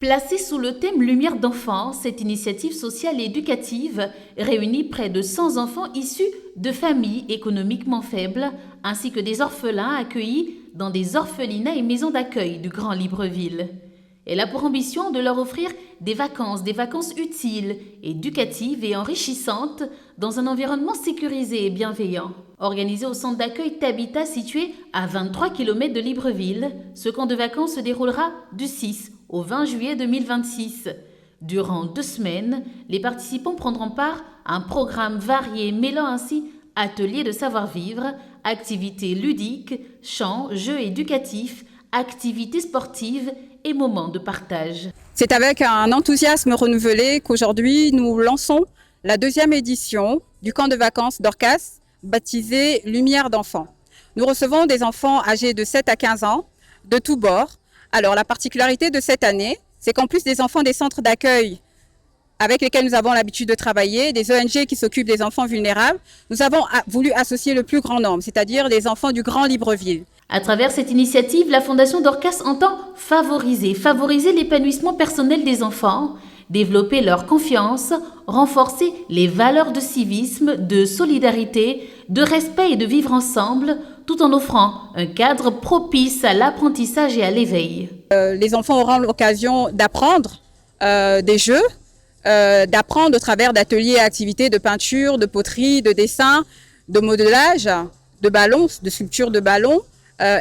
Placée sous le thème Lumière d'enfants, cette initiative sociale et éducative réunit près de 100 enfants issus de familles économiquement faibles, ainsi que des orphelins accueillis dans des orphelinats et maisons d'accueil du Grand Libreville. Elle a pour ambition de leur offrir des vacances utiles, éducatives et enrichissantes dans un environnement sécurisé et bienveillant. Organisé au centre d'accueil Tabita situé à 23 km de Libreville, ce camp de vacances se déroulera du 6 au 20 juillet 2026. Durant 2 semaines, les participants prendront part à un programme varié mêlant ainsi ateliers de savoir-vivre, activités ludiques, chants, jeux éducatifs, activités sportives et moments de partage. C'est avec un enthousiasme renouvelé qu'aujourd'hui nous lançons la 2e édition du camp de vacances d'Orcas, baptisé Lumière d'enfants. Nous recevons des enfants âgés de 7 à 15 ans, de tous bords. Alors la particularité de cette année, c'est qu'en plus des enfants des centres d'accueil avec lesquels nous avons l'habitude de travailler, des ONG qui s'occupent des enfants vulnérables, nous avons voulu associer le plus grand nombre, c'est-à-dire les enfants du Grand Libreville. À travers cette initiative, la Fondation d'Orcas entend favoriser l'épanouissement personnel des enfants, développer leur confiance, renforcer les valeurs de civisme, de solidarité, de respect et de vivre ensemble, tout en offrant un cadre propice à l'apprentissage et à l'éveil. Les enfants auront l'occasion d'apprendre des jeux, d'apprendre au travers d'ateliers et activités de peinture, de poterie, de dessin, de modelage, de ballons, de sculpture de ballons,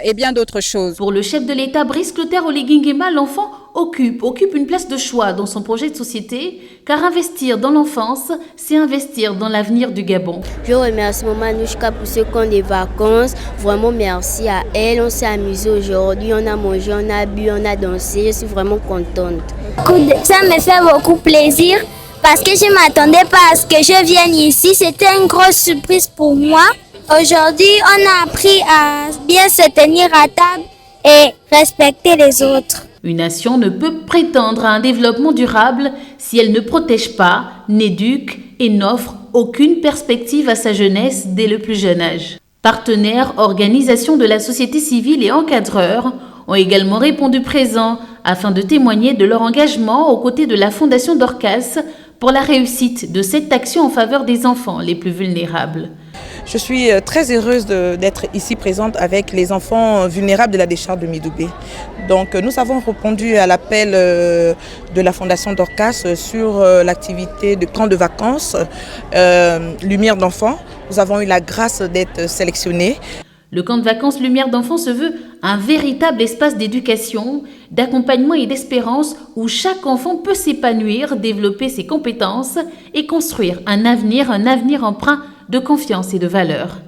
et bien d'autres choses. Pour le chef de l'État, Brice Clotaire Oligui Nguema, l'enfant occupe une place de choix dans son projet de société, car investir dans l'enfance, c'est investir dans l'avenir du Gabon. Je remercie Maman Anouchka pour ce camp de vacances. Vraiment merci à elle. On s'est amusé aujourd'hui, on a mangé, on a bu, on a dansé. Je suis vraiment contente. Ça me fait beaucoup plaisir parce que je ne m'attendais pas à ce que je vienne ici. C'était une grosse surprise pour moi. Aujourd'hui, on a appris à bien se tenir à table et respecter les autres. Une nation ne peut prétendre à un développement durable si elle ne protège pas, n'éduque et n'offre aucune perspective à sa jeunesse dès le plus jeune âge. Partenaires, organisations de la société civile et encadreurs ont également répondu présents afin de témoigner de leur engagement aux côtés de la Fondation d'Orcas pour la réussite de cette action en faveur des enfants les plus vulnérables. Je suis très heureuse d'être ici présente avec les enfants vulnérables de la décharge de Midoubé. Donc nous avons répondu à l'appel de la Fondation d'Orcas sur l'activité de camp de vacances Lumière d'enfants. Nous avons eu la grâce d'être sélectionnés. Le camp de vacances Lumière d'enfants se veut un véritable espace d'éducation, d'accompagnement et d'espérance où chaque enfant peut s'épanouir, développer ses compétences et construire un avenir empreint de confiance et de valeurs.